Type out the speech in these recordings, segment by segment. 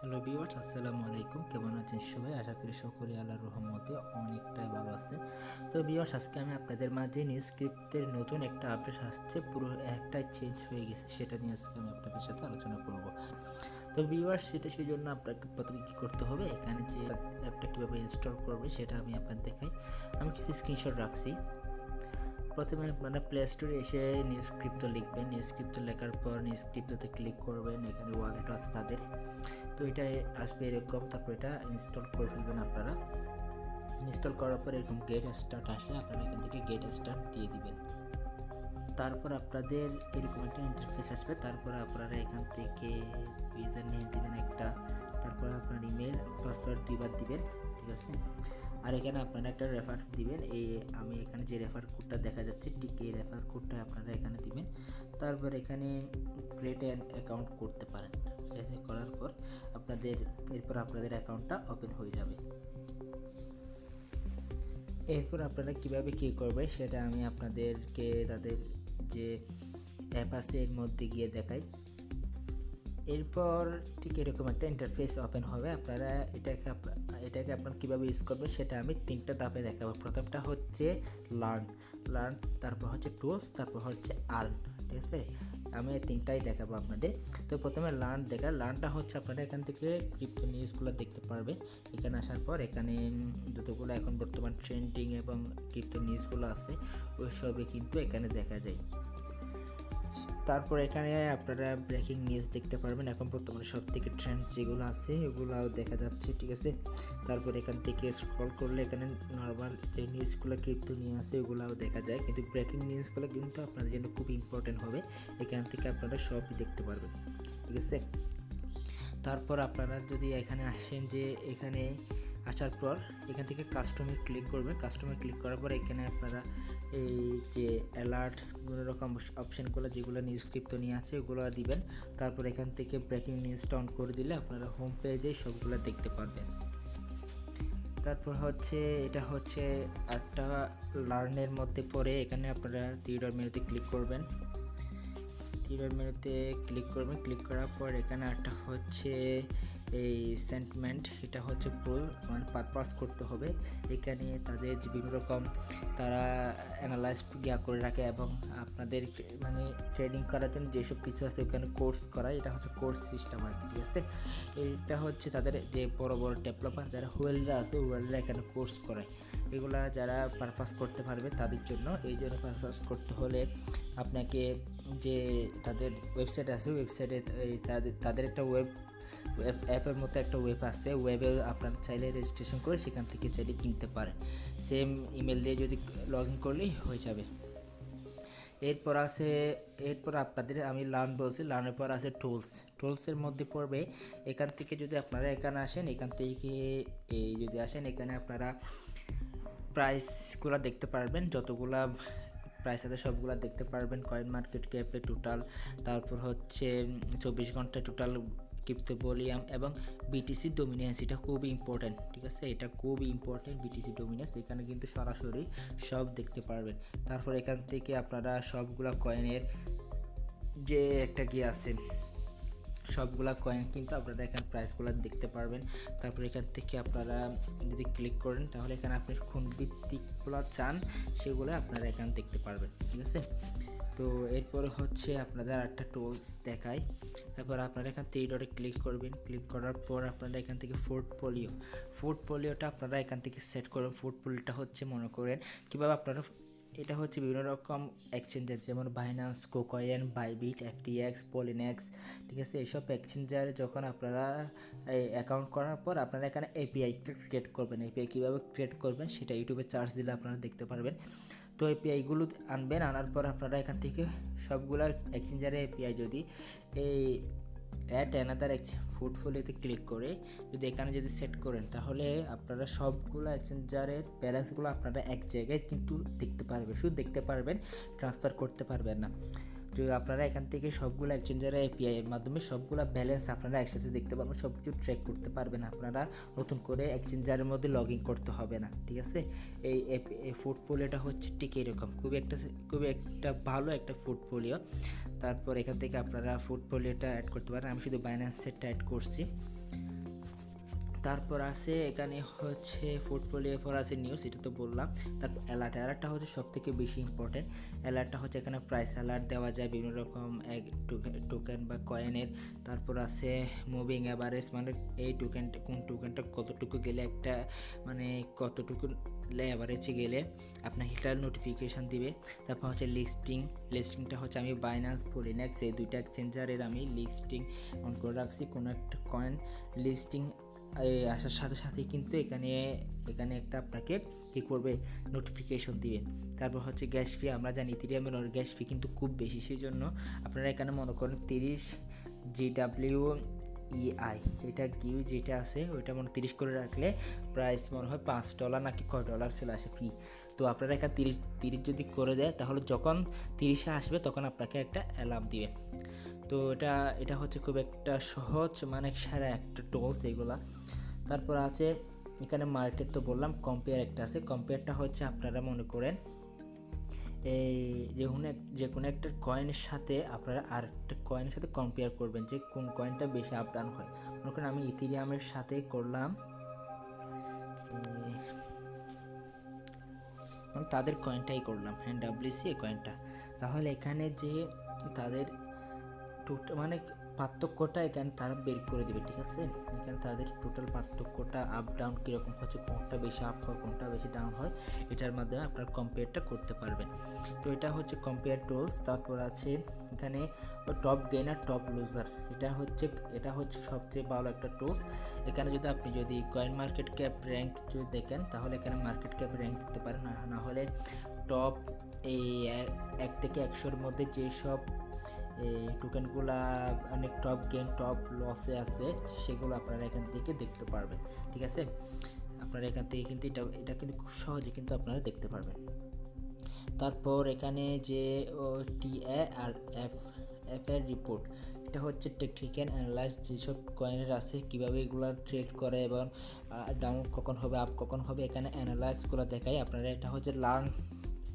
Hello viewers, আসসালামু আলাইকুম। কেমন আছেন সবাই? আশা করি সকলে আল্লাহর রহমতে অনেকটাই ভালো আছে। তো ভিউয়ার্স, আজকে আমি আপনাদের মাঝে নিউজস্ক্রিপ্টের নতুন একটা আপডেট আসছে, পুরো অ্যাপটাই চেঞ্জ হয়ে গেছে, সেটা নিয়ে আজকে আমি আপনাদের সাথে আলোচনা করব। তো ভিউয়ার্স, সেই জন্য আপনাকে প্রথমে কী করতে হবে, এখানে যে অ্যাপটা কীভাবে ইনস্টল করবে সেটা আমি আপনাদের দেখাই। আমি কিছু স্ক্রিনশট রাখছি। প্রথমে আপনারা প্লে স্টোরে এসে নিউজস্ক্রিপ্ট লিখবেন। নিউজস্ক্রিপ্ট লেখার পর নিউজস্ক্রিপ্টতে ক্লিক করবেন। এখানে ওয়ালেট আছে তাদের, তো এটা আসবে এরকম। তারপর এটা ইনস্টল করে ফেলবেন আপনারা। ইনস্টল করার পর এরকম গেট স্টার্ট আসলে আপনারা এখান থেকে গেট স্টার্ট দিয়ে দিবেন। তারপর আপনাদের এরকম একটা ইন্টারফেস আসবে। তারপর আপনারা এখান থেকে ইউজার নেম দিবেন একটা, তারপর আপনার ইমেল পাসওয়ার্ড দুইবার দিবেন, ঠিক আছে। আর এখানে আপনারা একটা রেফার দিবেন। আমি এখানে যে রেফার কোডটা দেখা যাচ্ছে ঠিক এই রেফার কোডটা আপনারা এখানে দিবেন। তারপর এখানে ক্রিয়েট অ্যান অ্যাকাউন্ট করতে পারেন। ঠিক আছে, করার পর এরপর আপনাদের অ্যাকাউন্টটা ওপেন হয়ে যাবে। এরপর আপনারা কিভাবে কী করবেন সেটা আমি আপনাদেরকে তাদের যে অ্যাপ আছে এর মধ্যে গিয়ে দেখাই। এরপর ঠিক এরকম একটা ইন্টারফেস ওপেন হবে। আপনারা এটাকে আপনারা কীভাবে ইউজ করবেন সেটা আমি 3টা ধাপে দেখাবো। প্রথমটা হচ্ছে লার্ন, তারপর হচ্ছে টুলস, তারপর হচ্ছে আর্ন, ঠিক আছে। আমি এই 3টাই দেখাবো আপনাদের। তো প্রথমে লার্নটা হচ্ছে আপনারা এখান থেকে ক্রিপ্টো নিউজগুলো দেখতে পারবেন। এখানে আসার পর এখানে যতগুলো এখন বর্তমান ট্রেন্ডিং এবং ক্রিপ্টো নিউজগুলো আছে ওই সবই কিন্তু এখানে দেখা যায়। তারপর এখানে আপনারা ব্রেকিং নিউজ দেখতে পারবেন। এখন বর্তমানে সব থেকে ট্রেন্ড যেগুলো আছে ওগুলাও দেখা যাচ্ছে, ঠিক আছে। তারপর এখান থেকে স্ক্রল করলে এখানে নর্মাল যে নিউজগুলো ক্রিপ্টো নিয়ে আছে ওগুলাও দেখা যায়, কিন্তু ব্রেকিং নিউজগুলো কিন্তু আপনাদের জন্য খুব ইম্পর্টেন্ট হবে। এখান থেকে আপনারা সবই দেখতে পারবেন, ঠিক আছে। তারপর আপনারা যদি এখানে আসেন, যে এখানে আসার পর এখান থেকে কাস্টমে ক্লিক করবেন। কাস্টমে ক্লিক করার পর এখানে আপনারা এই যে অ্যালার্ট কোনো রকম অপশানগুলো যেগুলো নিউজস্ক্রিপ্ট নিয়ে আছে ওগুলো দিবেন। তারপর এখান থেকে ব্রেকিং নিউজটা অন করে দিলে আপনারা হোম পেজে সবগুলো দেখতে পারবেন। তারপর হচ্ছে এটা হচ্ছে একটা লার্নের মধ্যে পড়ে। এখানে আপনারা থ্রি মেনুতে ক্লিক করবেন। ক্লিক করার পর এখানে একটা হচ্ছে এই সেন্টমেন্ট, এটা হচ্ছে পুরো মানে পারপাস করতে হবে। এখানে তাদের যে বিভিন্ন রকম তারা অ্যানালাইজ করে রাখে এবং আপনাদের মানে ট্রেডিং করার জন্য যেসব কিছু আছে ওখানে কোর্স করা, এটা হচ্ছে কোর্স সিস্টেম আর কি, ঠিক আছে। এটা হচ্ছে তাদের যে বড় বড় ডেভেলপার যারা হোয়েলরা আছে হোয়েলরা এখানে কোর্স করায়। এগুলা যারা পারপাস করতে পারবে তাদের জন্য। এই জন্য পারপাস করতে হলে আপনাকে যে তাদের ওয়েবসাইট আছে ওয়েবসাইটে তাদের একটা অ্যাপের মতো একটা ওয়েব আছে। ওয়েবে আপনারা চাইলে রেজিস্ট্রেশন করে সেখান থেকে চাইলে কিনতে পারেন। সেম ইমেল দিয়ে যদি লগ ইন করলেই হয়ে যাবে। এরপর আপনাদের আমি লার্ন বলছি, লার্নের পর আছে টুলসের মধ্যে পড়বে। এখান থেকে যদি আপনারা এখানে আসেন, এখান থেকে যদি আসেন এখানে আপনারা প্রাইসগুলো দেখতে পারবেন। যতগুলা প্রাইস আছে সবগুলো দেখতে পারবেন। কয়েন মার্কেট ক্যাপে টোটাল, তারপর হচ্ছে 24 ঘন্টায় টোটাল ক্রিপ্টো ভলিউম এবং বিটিসি ডমিনেন্স, এটা খুবই ইম্পর্টেন্ট, ঠিক আছে। এটা খুবই ইম্পর্টেন্ট বিটিসি ডমিনেন্স, এখানে কিন্তু সরাসরি সব দেখতে পারবেন। তারপর এখান থেকে আপনারা সবগুলা কয়েনের যে একটা কি আছে সবগুলা কয়েন কিন্তু আপনারা এখানে প্রাইসগুলো দেখতে পারবেন। তারপর এখান থেকে আপনারা যদি ক্লিক করেন তাহলে এখানে আপনি কোন ভিত্তিকগুলো চান সেগুলো আপনারা এখানে দেখতে পারবেন, ঠিক আছে। তো এরপরে হচ্ছে আপনাদের একটা টুলস দেখায়। তারপর আপনারা এখান থেকে ক্লিক করবেন। ক্লিক করার পর আপনারা এখান থেকে পোর্টফোলিওটা আপনারা এখান থেকে সেট করবেন। পোর্টফোলিওটা হচ্ছে মনে করেন কীভাবে আপনারা, এটা হচ্ছে বিভিন্ন রকম এক্সচেঞ্জার যেমন বাইন্যান্স, কোকয়েন, বাইবিট, এফটিএক্স, পলিনেক্স, ঠিক আছে। এইসব এক্সচেঞ্জারে যখন আপনারা অ্যাকাউন্ট করার পর আপনারা এখানে এপিআই ক্রিয়েট করবেন। এপিআই কীভাবে ক্রিয়েট করবেন সেটা ইউটিউবে সার্চ দিলে আপনারা দেখতে পারবেন। তো এপিআইগুলো আনবেন, আনার পর আপনারা এখান থেকে সবগুলা এক্সচেঞ্জারে এপিআই যদি এই অ্যাট অ্যানাদার পোর্টফোলিওতে ক্লিক করে যদি এখানে যদি সেট করেন তাহলে আপনারা সবগুলো এক্সচেঞ্জারের ব্যালেন্সগুলো আপনারা এক জায়গায় কিন্তু দেখতে পারবেন। শুধু দেখতে পারবেন, ট্রান্সফার করতে পারবেন না। তো আপনারা এখান থেকে সবগুলো এক্সচেঞ্জারের এপিআই এর মাধ্যমে সবগুলো ব্যালেন্স আপনারা একসাথে দেখতে পারবেন, সব কিছু ট্র্যাক করতে পারবেন। আপনারা নতুন করে এক্সচেঞ্জারের মধ্যে লগ ইন করতে হবে না, ঠিক আছে। এই পোর্টফোলিওটা হচ্ছে ঠিক এরকম, খুবই একটা ভালো একটা পোর্টফোলিও। তারপর এখান থেকে আপনারা পোর্টফোলিওটা অ্যাড করতে পারেন। আমি শুধু বাইন্যান্স সেটটা অ্যাড করছি। তারপর আছে এখানে হচ্ছে পোর্টফোলিও ফর আছে নিউজ, এটা তো বললাম। তারপর অ্যালার্টটা হচ্ছে সব থেকে বেশি ইম্পর্টেন্ট। অ্যালার্টটা হচ্ছে এখানে প্রাইস অ্যালার্ট দেওয়া যায় বিভিন্ন রকম টোকেন বা কয়েনের। তারপর আছে মুভিং অ্যাভারেজ, মানে এই টোকেনটা কোন টোকেনটা কতটুকু গেলে একটা মানে কতটুকু অ্যাভারেজে গেলে আপনাকে একটা নোটিফিকেশান দিবে। তারপর হচ্ছে লিস্টিংটা হচ্ছে আমি বাইন্যান্স পলিনেক্স এই দুইটা এক্সচেঞ্জারের আমি লিস্টিং অন করে রাখছি। কোনো একটা কয়েন লিস্টিং আসার সাথে সাথে কিন্তু এখানে একটা আপনাকে কী করবে, নোটিফিকেশন দিবে। তারপর হচ্ছে গ্যাস ফি, আমরা জানি ইথেরিয়ামের গ্যাস ফি কিন্তু খুব বেশি, সেই জন্য আপনারা এখানে মনে করেন 30 GWEI, এটা কিউ যেটা আছে ওইটা মনে 30 করে রাখলে প্রাইস মনে হয় $5 নাকি কয় ডলার চলে আসে ফি। তো আপনারা এখানে 30 যদি করে দেয় তাহলে যখন 30-এ আসবে তখন আপনাকে একটা অ্যালার্ম দিবে। তো এটা হচ্ছে খুব একটা সহজ মানে সারা একটা টুলস এগুলা। তারপর আছে এখানে মার্কেট তো বললাম, কম্পেয়ার একটা আছে। কম্পেয়ারটা হচ্ছে আপনারা মনে করেন এই যে কোনো একটা কয়েনের সাথে আপনারা আরেকটা কয়েনের সাথে কম্পেয়ার করবেন যে কোন কয়েনটা বেশি আপ ডাউন হয়। মনে করেন আমি ইথেরিয়ামের সাথে করলাম, তাদের কয়েনটাই করলাম NWC এই কয়েনটা, তাহলে এখানে যে তাদের মানে পার্থক্যটা এখানে তারা বের করে দেবে, ঠিক আছে। এখানে তাদের টোটাল পার্থক্যটা আপ ডাউন কীরকম হচ্ছে, কোনটা বেশি আপ হয় কোনটা বেশি ডাউন হয়, এটার মাধ্যমে আপনারা কম্পেয়ারটা করতে পারবেন। তো এটা হচ্ছে কম্পেয়ার টুলস। তারপর আছে এখানে টপ গেইনার টপ লুজার, এটা হচ্ছে সবচেয়ে ভালো একটা টুলস। এখানে আপনি যদি কয়েন মার্কেট ক্যাপ র্যাঙ্ক যদি দেখেন তাহলে এখানে মার্কেট ক্যাপ র্যাঙ্ক দিতে পারেন, না হলে টপ এই 1 থেকে 100-এর মধ্যে যেসব এই টোকেনগুলা অনেক টপ গেইন টপ লসে আছে সেগুলো আপনারা এখান থেকে দেখতে পারবেন, ঠিক আছে। আপনারা এখান থেকে কিন্তু এটা কিন্তু খুব সহজে কিন্তু আপনারা দেখতে পারবেন। তারপর এখানে যে টিএ আর এফ এর রিপোর্ট, এটা হচ্ছে টেকনিক্যাল অ্যানালাইজ, যেসব কয়েনের আছে কীভাবে এগুলো ট্রেড করে এবং ডাউন কখন হবে আপ কখন হবে, এখানে অ্যানালাইজগুলো দেখায়। আপনারা এটা হচ্ছে লার্ন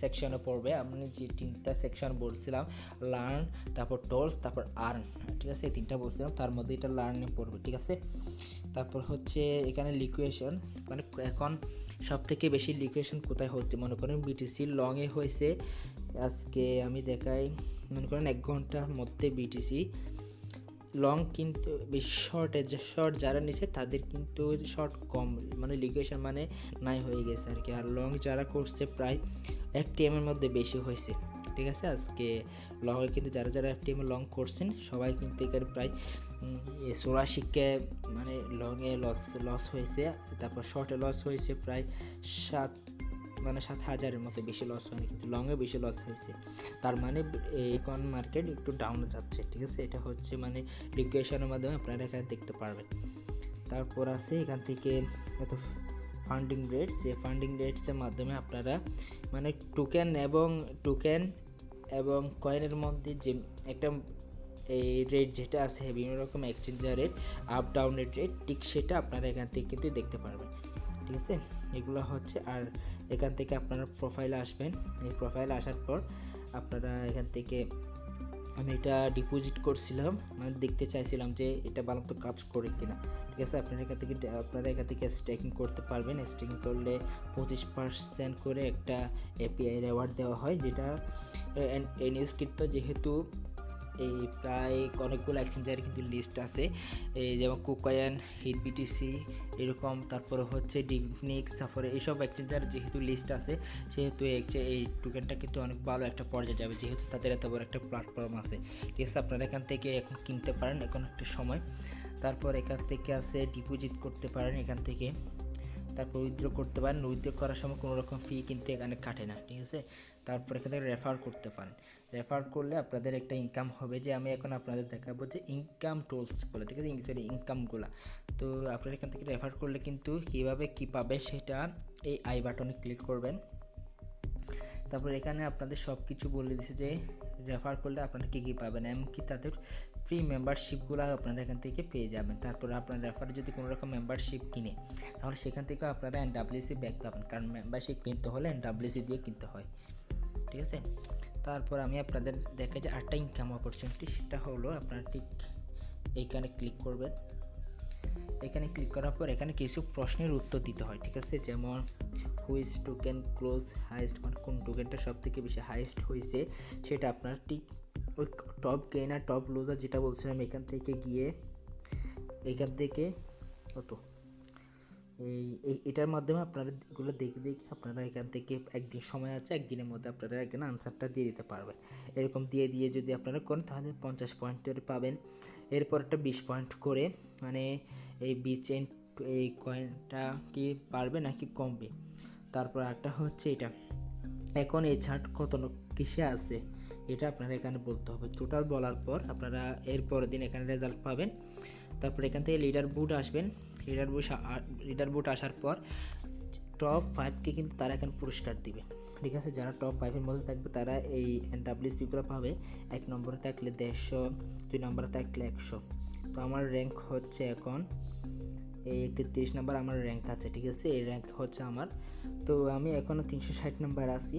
সেকশনে পড়বে। আমি যে 3টা সেকশন বলছিলাম, লার্ন, তারপর টোলস, তারপর আর্ন, ঠিক আছে, এই 3টা বলছিলাম, তার মধ্যে এটা লার্নে পড়বে, ঠিক আছে। তারপর হচ্ছে এখানে লিকুয়েশন, মানে এখন সব থেকে বেশি লিকুয়েশন কোথায় হচ্ছে, মনে করেন বিটিসি লংয়ে হয়েছে আজকে আমি দেখাই, মনে করেন 1 ঘন্টার মধ্যে বিটিসি লং, কিন্তু বেশি শর্ট যারা নিছে তাদের কিন্তু শর্ট কম, মানে লিকুয়েশন মানে নাই হয়ে গেছে আর কি। আর লং যারা করছে প্রায় FTM এর মধ্যে বেশি হয়েছে, ঠিক আছে। আজকে লংয়ে কিন্তু যারা FTM লং করছেন সবাই কিন্তু এখানে প্রায় 84K মানে লংয়ে লস হয়েছে। তারপর শর্টে লস হয়েছে প্রায় 7,000-এর মতো, বেশি লস হয়নি কিন্তু লংয়ে বেশি লস হয়েছে। তার মানে এখন মার্কেট একটু ডাউনে যাচ্ছে, ঠিক আছে। এটা হচ্ছে মানে লিকুয়েশনের মাধ্যমে আপনারা এখানে দেখতে পারবেন। তারপর আছে এখান থেকে এত ফান্ডিং রেটস, যে ফান্ডিং রেটসের মাধ্যমে আপনারা মানে টোকেন এবং কয়েনের মধ্যে যে একটা এই রেট যেটা আছে বিভিন্ন রকম এক্সচেঞ্জারের আপ ডাউনের রেট, ঠিক সেটা আপনারা এখান থেকে কিন্তু দেখতে পারবেন, ঠিক আছে। এগুলো হচ্ছে, আর এখান থেকে আপনারা প্রোফাইলে আসবেন। এই প্রোফাইলে আসার পর আপনারা এখান থেকে আমি এটা ডিপোজিট করছিলাম, মানে দেখতে চাইছিলাম যে এটা ভালো তো কাজ করে কিনা, ঠিক আছে। আপনারা এখান থেকে স্টেকিং করতে পারবেন। স্টেকিং করলে 25% করে একটা API রেওয়ার্ড দেওয়া হয়, যেটা নিউজকৃত যেহেতু এই প্রায় অনেকগুলো এক্সচেঞ্জারে কিন্তু লিস্ট আছে, এই যেমন কুকয়েন, HitBTC এরকম, তারপরে হচ্ছে ডিগনিক্স, তারপরে এইসব এক্সচেঞ্জার যেহেতু লিস্ট আছে সেহেতু এই টোকেনটা কিন্তু অনেক ভালো একটা পর্যায়ে যাবে, যেহেতু তাদের এত বড় একটা প্ল্যাটফর্ম আছে, ঠিক আছে। আপনারা এখান থেকে এখন কিনতে পারেন, এখন একটা সময়। তারপর এখান থেকে আছে ডিপোজিট করতে পারেন এখান থেকে, তারপর উইথড্র করতে পারেন। উইথড্র করার সময় কোনো রকম ফি কিন্তু এখানে কাটে না, ঠিক আছে। তারপর এখান থেকে রেফার করতে পারেন। রেফার করলে আপনাদের একটা ইনকাম হবে, যে আমি এখন আপনাদের দেখাবো যে ইনকাম টুলসগুলো, ঠিক আছে, ইনকামগুলো। তো আপনারা এখান থেকে রেফার করলে কিন্তু কীভাবে কী পাবে সেটা এই আই বাটনে ক্লিক করবেন। তারপর এখানে আপনাদের সব কিছু বলে দিচ্ছে যে রেফার করলে আপনারা কী পাবেন, এমনকি তাদের ফ্রি মেম্বারশিপগুলো আপনারা এখান থেকে পেয়ে যাবেন। তারপরে আপনার রেফারে যদি কোনো রকম মেম্বারশিপ কিনে তাহলে সেখান থেকে আপনারা NWC ব্যাক পাবেন, কারণ মেম্বারশিপ কিনতে হলে NWC দিয়ে কিনতে হয়, ঠিক আছে। তারপর আমি আপনাদের দেখাই যে আরেকটা ইনকাম অপরচুনিটি, সেটা হলো আপনারা ঠিক এইখানে ক্লিক করবেন। এখানে ক্লিক করার পর এখানে কিছু প্রশ্নের উত্তর দিতে হয়, ঠিক আছে। যেমন হুইচ টোকেন ক্লোজ হাইয়েস্ট, মানে কোন টোকেনটা সব থেকে বেশি হাইয়েস্ট হয়েছে সেটা আপনার ঠিক ওই টপ গেইন আর টপ লুজার যেটা বলছিলাম এখান থেকে গিয়ে এখান থেকে কত এটার মাধ্যমে আপনারা এগুলো দেখে আপনারা এখান থেকে একদিন সময় আছে, একদিনের মধ্যে আপনারা এখানে আনসারটা দিয়ে দিতে পারবেন। এরকম দিয়ে যদি আপনারা করেন তাহলে 50 পয়েন্টের পাবেন। এরপর একটা 20 পয়েন্ট করে, মানে এই বিচেন এই কয়েনটা কি বাড়বে নাকি কমবে। তারপর একটা হচ্ছে এটা এখন এই চার্ট কত কিসে আছে এটা আপনারা এখানে বলতে হবে। টোটাল বলার পর আপনারা এর পরের দিন এখানে রেজাল্ট পাবেন। তারপর এখান থেকে লিডার বোর্ড আসবেন। লিডার বোর্ড আসার পর টপ 5কে কিন্তু তারা এখানে পুরস্কার দিবে, ঠিক আছে। যারা টপ 5-এর মধ্যে থাকবে তারা এই NWCগুলো পাবে। 1 নম্বরে থাকলে 150, 2 নম্বরে থাকলে 100। তো আমার র্যাঙ্ক হচ্ছে এখন এই 33 নম্বর আমার র্যাঙ্ক আছে, ঠিক আছে। এই র্যাঙ্ক হচ্ছে আমার, তো আমি এখনও 360 নম্বর আছি।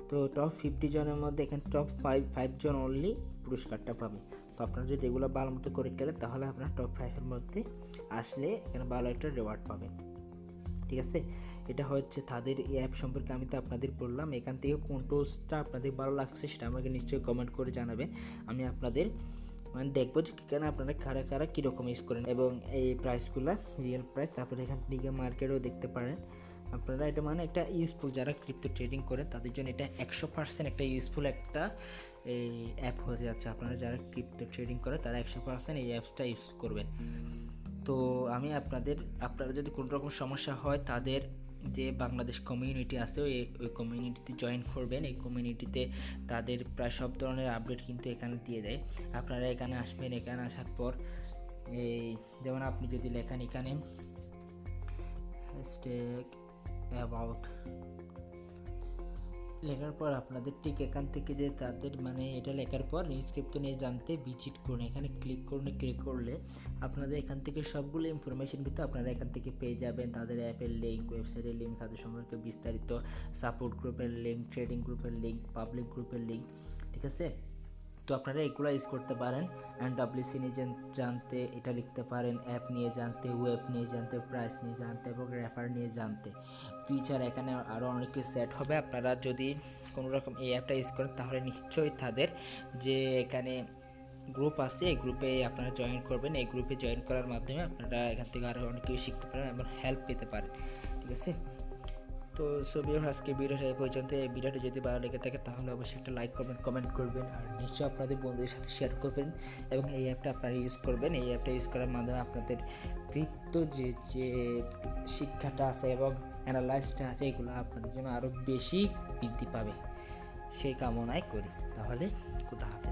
তো টপ 50 জনের মধ্যে এখানে টপ 5 জন অনলি পুরস্কারটা পাবে। তো আপনারা যদি এগুলো ভালো মতো করে গেলেন তাহলে আপনারা টপ 5-এর মধ্যে আসলে এখানে ভালো একটা রিওয়ার্ড পাবেন, ঠিক আছে। এটা হচ্ছে তাদের এই অ্যাপ সম্পর্কে আমি তো আপনাদের বললাম। এখান থেকে কোন টুলসটা আপনাদের ভালো লাগছে সেটা আমাকে নিশ্চয়ই কমেন্ট করে জানাবেন। আমি আপনাদের মানে দেখবো যে কেন আপনারা কারা কীরকম ইউজ করেন এবং এই প্রাইসগুলো রিয়েল প্রাইস। তারপরে এখান থেকে মার্কেটও দেখতে পারেন আপনারা। এটা মানে একটা ইউজফুল, যারা ক্রিপ্টো ট্রেডিং করে তাদের জন্য এটা 100% একটা ইউজফুল একটা এই অ্যাপ হয়ে যাচ্ছে। আপনারা যারা ক্রিপ্টো ট্রেডিং করে তারা 100% এই অ্যাপসটা ইউজ করবেন। তো আমি আপনারা যদি কোনো রকম সমস্যা হয় তাদের যে বাংলাদেশ কমিউনিটি আছে ওই কমিউনিটিতে জয়েন করবেন। এই কমিউনিটিতে তাদের প্রায় সব ধরনের আপডেট কিন্তু এখানে দিয়ে দেয়। আপনারা এখানে আসবেন, এখানে আসার পর এই যেমন আপনি যদি লেখেন এখানে হ্যাশট্যাগ অ্যাবাউট লেখার পর আপনাদের ঠিক এখান থেকে যে তাদের মানে এটা লেখার পর নিউজক্রিপ্টো নিয়ে জানতে ভিজিট করুন, এখানে ক্লিক করলে আপনাদের এখান থেকে সবগুলো ইনফরমেশন কিন্তু আপনারা এখান থেকে পেয়ে যাবেন। তাদের অ্যাপের লিঙ্ক, ওয়েবসাইটের লিঙ্ক, তাদের সম্পর্কে বিস্তারিত, সাপোর্ট গ্রুপের লিঙ্ক, ট্রেডিং গ্রুপের লিঙ্ক, পাবলিক গ্রুপের লিঙ্ক, ঠিক আছে। তো আপনারা এগুলো ইউজ করতে পারেন। NWC নিয়ে জানতে এটা লিখতে পারেন, অ্যাপ নিয়ে জানতে, ওয়েব নিয়ে জানতে, প্রাইস নিয়ে জানতে এবং রেফার নিয়ে জানতে। ফিচার এখানে আরও অনেক কিছু সেট হবে। আপনারা যদি কোনো রকম এই অ্যাপটা ইউজ করেন তাহলে নিশ্চয়ই তাদের যে এখানে গ্রুপ আছে এই গ্রুপে আপনারা জয়েন করবেন। এই গ্রুপে জয়েন করার মাধ্যমে আপনারা এখান থেকে আরও অনেক কিছু শিখতে পারেন এবং হেল্প পেতে পারেন, ঠিক আছে। তো আজকে ভিডিওটা এই পর্যন্ত। এই ভিডিওটা যদি ভালো লেগে থাকে তাহলে অবশ্যই একটা লাইক করবেন, কমেন্ট করবেন আর নিশ্চয়ই আপনাদের বন্ধুদের সাথে শেয়ার করবেন এবং এই অ্যাপটা আপনারা ইউজ করবেন। এই অ্যাপটা ইউজ করার মাধ্যমে আপনাদের ক্রিপ্টো যে শিক্ষাটা আছে এবং অ্যানালাইসটা আছে এগুলো আপনাদের জন্য আরও বেশি বৃদ্ধি পাবে সেই কামনাই করি। তাহলে খুদা হাফেজ।